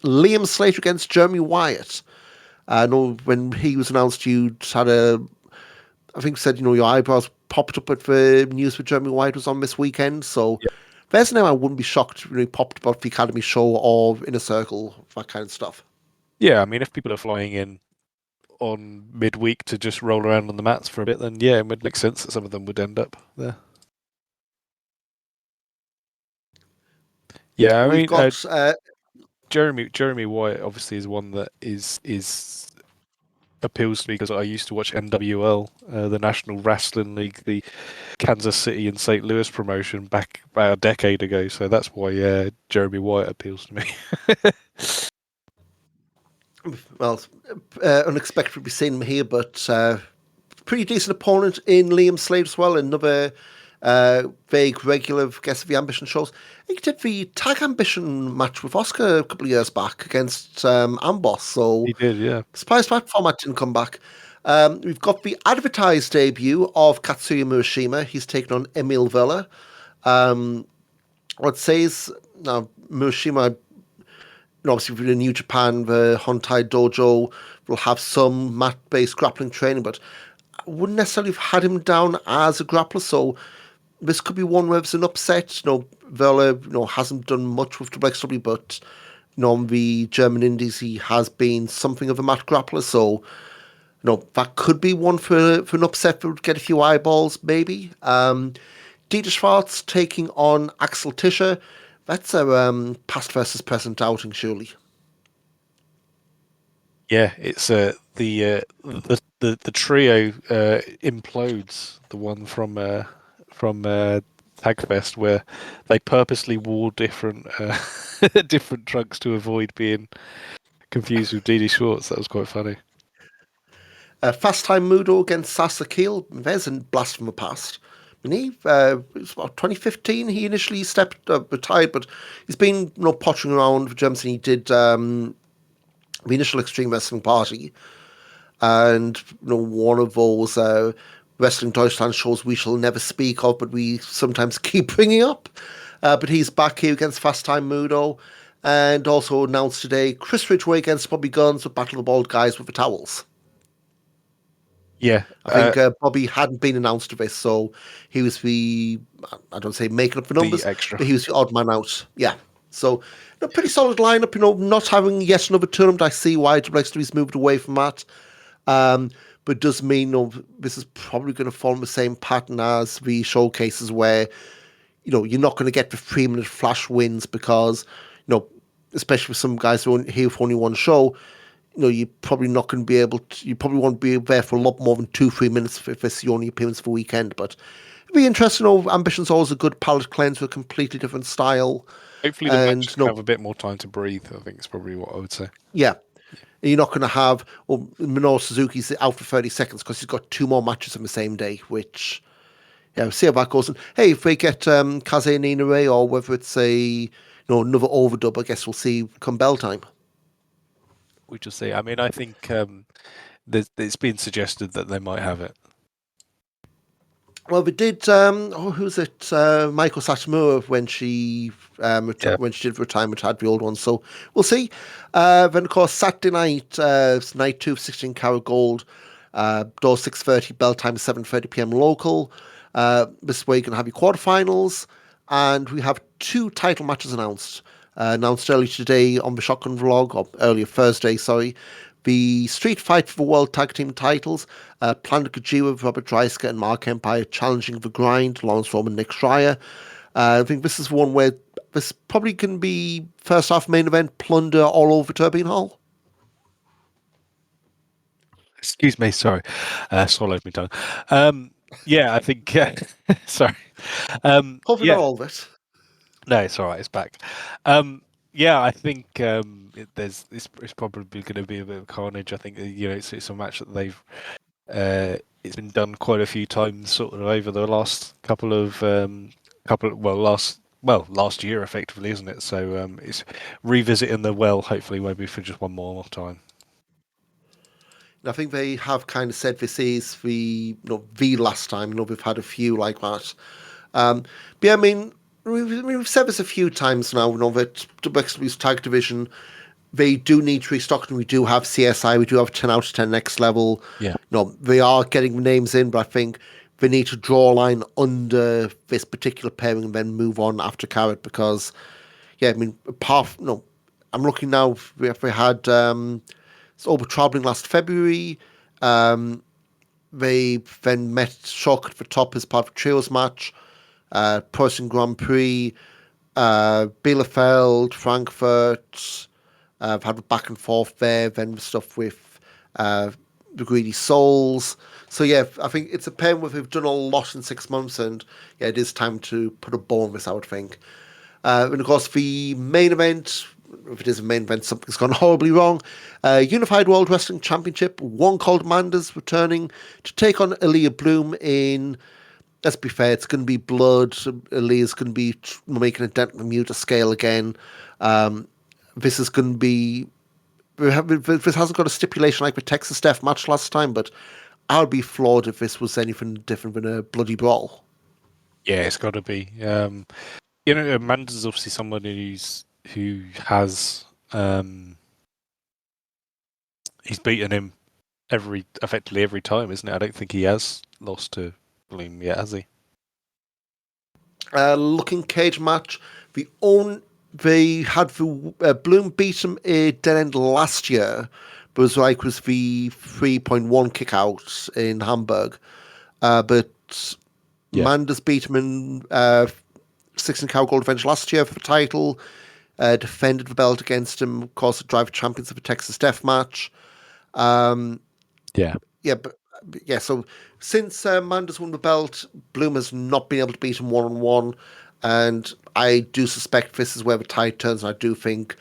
A: Liam Slater against Jeremy Wyatt. I know when he was announced, you had I think said, your eyebrows popped up at the news with Jeremy White was on this weekend. So
B: Yeah.
A: there's now I wouldn't be shocked when he popped up at the Academy show or Inner Circle, that kind of stuff.
B: Yeah, I mean, if people are flying in on midweek to just roll around on the mats for a bit, then yeah, it would make sense that some of them would end up there. Yeah, I
A: We've
B: mean,
A: got
B: Jeremy White obviously is one that is appeals to me because I used to watch NWL, the National Wrestling League, the Kansas City and St. Louis promotion back about a decade ago. So that's why Jeremy White appeals to me.
A: well, unexpected to be seeing him here, but pretty decent opponent in Liam Slade as well. Another vague regular guest of the Ambition shows. He did the Tag Ambition match with Oscar a couple of years back against Amboss. So
B: He did, yeah.
A: surprised that format didn't come back. We've got the advertised debut of Katsuya Murashima. He's taken on Emil Vella. What says now Murashima, obviously with the New Japan, the Hontai Dojo will have some mat-based grappling training, but I wouldn't necessarily have had him down as a grappler, so this could be one where it's an upset. Vela, hasn't done much with wXw, but on the German indies, he has been something of a mat grappler, so that could be one for an upset that would get a few eyeballs, maybe. Dieter Schwartz taking on Axel Tischer. That's a past versus present outing, surely.
B: Yeah, it's the trio implodes. The one from Tagfest where they purposely wore different different trunks to avoid being confused with Didi Schwartz. That was quite funny.
A: Fast Time Mudo against Sasa Keel. There's a blast from the past. It was about 2015 he initially retired, but he's been pottering around for Germany. He did the initial Extreme Wrestling Party, and one of those Wrestling Deutschland shows we shall never speak of, but we sometimes keep bringing up. But he's back here against Fast Time Mudo, and also announced today Chris Ridgway against Bobby Guns with Battle of the Bald Guys with the towels.
B: Yeah,
A: I think Bobby hadn't been announced to this, so he was I don't say making up the numbers,
B: extra.
A: but he was the odd man out. Yeah. So, pretty solid lineup, not having yet another tournament. I see why WXW's moved away from that. But it does mean, this is probably going to follow the same pattern as the showcases where, you're not going to get the 3-minute flash wins because, especially with some guys who are here for only one show, you're probably not going to be able to, you probably won't be there for a lot more than 2-3 minutes if it's the only appearance for the weekend. But it'd be interesting. Ambition's always a good palate cleanse with a completely different style.
B: Hopefully the match can have a bit more time to breathe. I think it's probably what I would say.
A: Yeah. And you're not going to have, Minoru Suzuki's out for 30 seconds because he's got 2 more matches on the same day, which, we'll see how that goes. And hey, if we get Kaze and Inoue, or whether it's another overdub, I guess we'll see come bell time.
B: We shall see. I mean, I think it's been suggested that they might have it.
A: Well, we did. Who's it? Michael Satomura when she when she did retirement had the old one. So we'll see. Then of course Saturday night, night 2 of 16 Carat Gold. Door 6:30, bell time 7:30 p.m. local. This way you can have your quarterfinals, and we have 2 title matches announced. Announced earlier today on the Shotgun Vlog, or earlier Thursday, sorry. The Street Fight for the World Tag Team titles, Planet Kojima with Robert Dreisker and Mark Empire challenging The Grind, Lawrence Roman, Nick Schreier. I think this is one where this probably can be first half main event plunder all over Turbine Hall.
B: Excuse me, sorry. Swallowed my tongue. Yeah, I think... sorry.
A: Hopefully not all of it.
B: No, it's all right. It's back. Yeah, I think it's probably going to be a bit of carnage. I think it's a match that they've it's been done quite a few times, sort of over the last last year effectively, isn't it? So it's revisiting the well. Hopefully, maybe for just one more time.
A: I think they have kind of said this is the last time. We've had a few like that. But yeah, I mean, we've said this a few times now. That WXW's tag division, they do need to restock, and we do have CSI, we do have 10 out of 10 next level.
B: Yeah.
A: They are getting names in, but I think they need to draw a line under this particular pairing and then move on after Carat, because, yeah, I mean, I'm looking now, we had Over Travelling last February. They then met Shortcut for Top as part of a trios match. Person Grand Prix, Bielefeld, Frankfurt. I've had a back and forth there, then stuff with the Greedy Souls. So yeah, I think it's a pain where we've done a lot in 6 months, and yeah, it is time to put a bow on this, I would think. And of course, the main event, if it is a main event, something's gone horribly wrong. Unified World Wrestling Championship, One Called Amanda's returning to take on Aaliyah Bloom in, let's be fair, it's going to be blood. Aaliyah's going to be making a dent in the Muta scale again. This is going to be, this hasn't got a stipulation like the Texas Death match last time, but I would be floored if this was anything different than a bloody brawl.
B: Yeah, it's got to be. Amanda's obviously someone who has he's beaten him effectively every time, isn't it? I don't think he has lost to Bloom yet, has he?
A: Looking cage match. They had Bloom beat him a dead end last year, but it was the 3.1 kick out in Hamburg. But Amanda's beat him in 16 Carat Gold Adventure last year for the title. Defended the belt against him, of course, the Driver Champions of the Texas Death match. So since Amanda's won the belt, Bloom has not been able to beat him one-on-one, and I do suspect this is where the tide turns, and I do think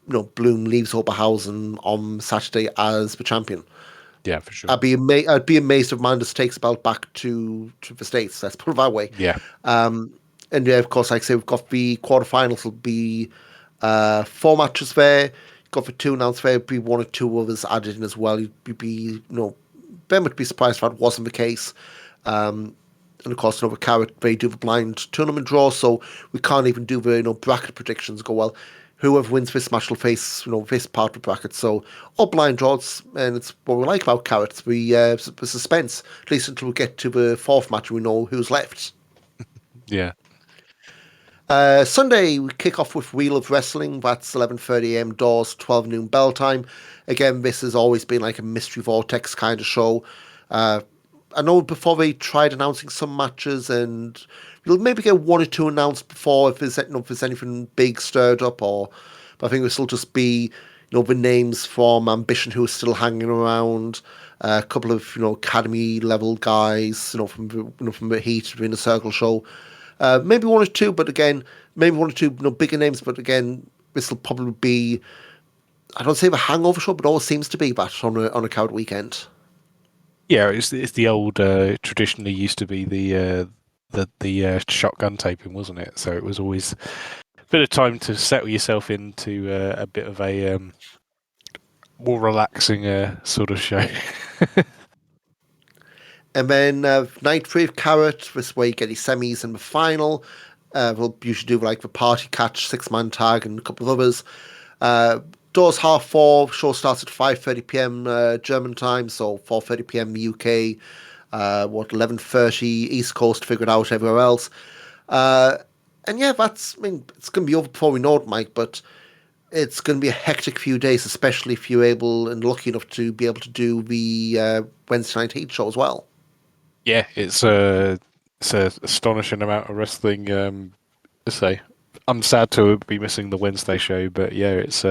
A: Bloom leaves Oberhausen on Saturday as the champion.
B: Yeah, for sure.
A: I'd be amazed if Amanda's takes the belt back to the States, let's put it that way.
B: Yeah.
A: And yeah, of course, like I say, we've got the quarterfinals will be 4 matches there. Got the 2 announced there, be 1 or 2 others added in as well. You'd be, Ben would be surprised if that wasn't the case. And of course, with Carat, they do the blind tournament draw, so we can't even do the bracket predictions. Go, well, whoever wins this match will face this part of the bracket. So all blind draws, and it's what we like about Carat. The suspense, at least until we get to the 4th match, we know who's left.
B: Yeah.
A: Sunday, we kick off with Wheel of Wrestling. That's 11:30 a.m. doors, 12 noon bell time. Again, this has always been like a mystery vortex kind of show. I know before they tried announcing some matches, and you'll maybe get 1 or 2 announced before if there's anything big stirred up, but I think this will just be the names from Ambition who are still hanging around. A couple of academy level guys from the Heat, the Inner Circle show. Maybe 1 or 2, but again, maybe 1 or 2 bigger names. But again, this will probably be, I don't say the hangover show, but it always seems to be that on a Carat weekend.
B: Yeah, it's the old traditionally used to be the shotgun taping, wasn't it? So it was always a bit of time to settle yourself into a bit of a more relaxing sort of show.
A: And then night 3 of Carat, this way you get your semis and the final. We'll usually do like the party catch, 6-man tag, and a couple of others. Doors 4:30. Show starts at 5:30 p.m. German time, so 4:30 p.m. UK. 11:30 East Coast. Figured out everywhere else. And yeah, it's going to be over before we know it, Mike. But it's going to be a hectic few days, especially if you're able and lucky enough to be able to do the Wednesday night heat show as well.
B: Yeah, it's an astonishing amount of wrestling. I'm sad to be missing the Wednesday show, but yeah, it's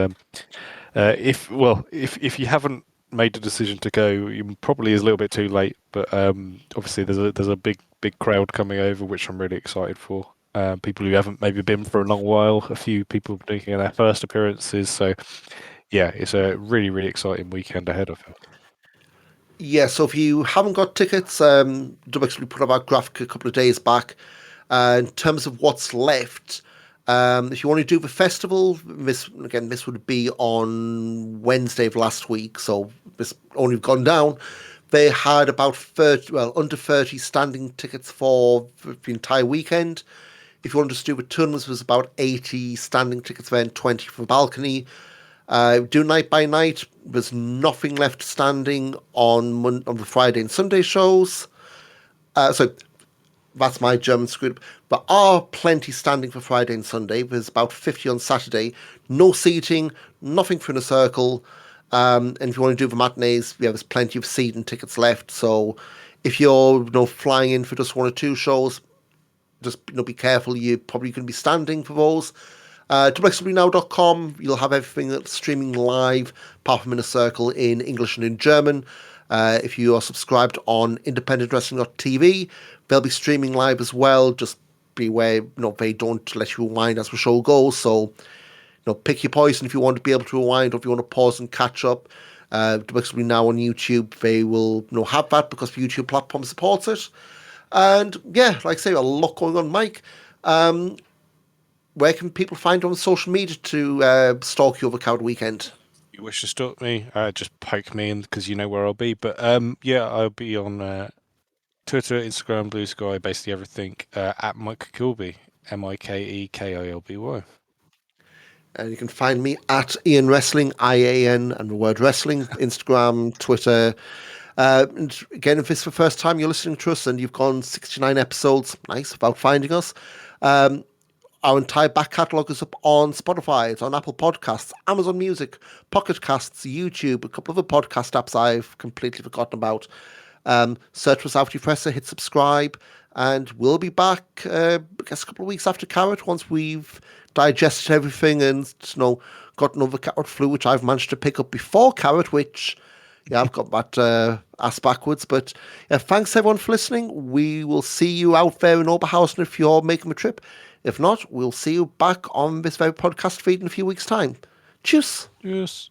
B: if you haven't made the decision to go, you probably is a little bit too late. But obviously, there's a big crowd coming over, which I'm really excited for. People who haven't maybe been for a long while, a few people making their first appearances. So yeah, it's a really, really exciting weekend ahead of it.
A: Yeah, so if you haven't got tickets, wXw put up our graphic a couple of days back. In terms of what's left, if you want to do the festival, this would be on Wednesday of last week, so this only gone down. They had about under 30 standing tickets for the entire weekend. If you wanted to do the tournaments, it was about 80 standing tickets there and 20 for balcony. Do night by night. There's nothing left standing on the Friday and Sunday shows. So that's my German screwed up. There are plenty standing for Friday and Sunday. There's about 50 on Saturday. No seating, nothing for in a circle. And if you want to do the matinees, there's plenty of seating tickets left. So if you're flying in for just one or two shows, just be careful. You're probably going to be standing for those. wXwNOW.com, you'll have everything that's streaming live, apart from in a circle in English and in German. If you are subscribed on independentwrestling.tv, they'll be streaming live as well. Just beware, they don't let you rewind as the show goes. So, pick your poison if you want to be able to rewind or if you want to pause and catch up. wXwNOW on YouTube, they will have that because the YouTube platform supports it. And yeah, like I say, a lot going on, Mike. Where can people find you on social media to stalk you over Carat Weekend?
B: You wish to stalk me? Just poke me in because you know where I'll be. But yeah, I'll be on Twitter, Instagram, Blue Sky, basically everything at Mike Kilby, MikeEKILBY.
A: And you can find me at Ian Wrestling, IAN, and the word wrestling, Instagram, Twitter. And again, if it's the first time you're listening to us and you've gone 69 episodes, nice, without finding us, our entire back catalogue is up on Spotify, it's on Apple Podcasts, Amazon Music, Pocket Casts, YouTube, a couple of other podcast apps I've completely forgotten about. Search for us after Fresse, hit subscribe, and we'll be back, I guess, a couple of weeks after Carat, once we've digested everything and, got another Carat flu, which I've managed to pick up before Carat, which, yeah, I've got that ass backwards. But yeah, thanks everyone for listening. We will see you out there in Oberhausen if you're making the trip. If not, we'll see you back on this very podcast feed in a few weeks' time. Cheers.
B: Yes.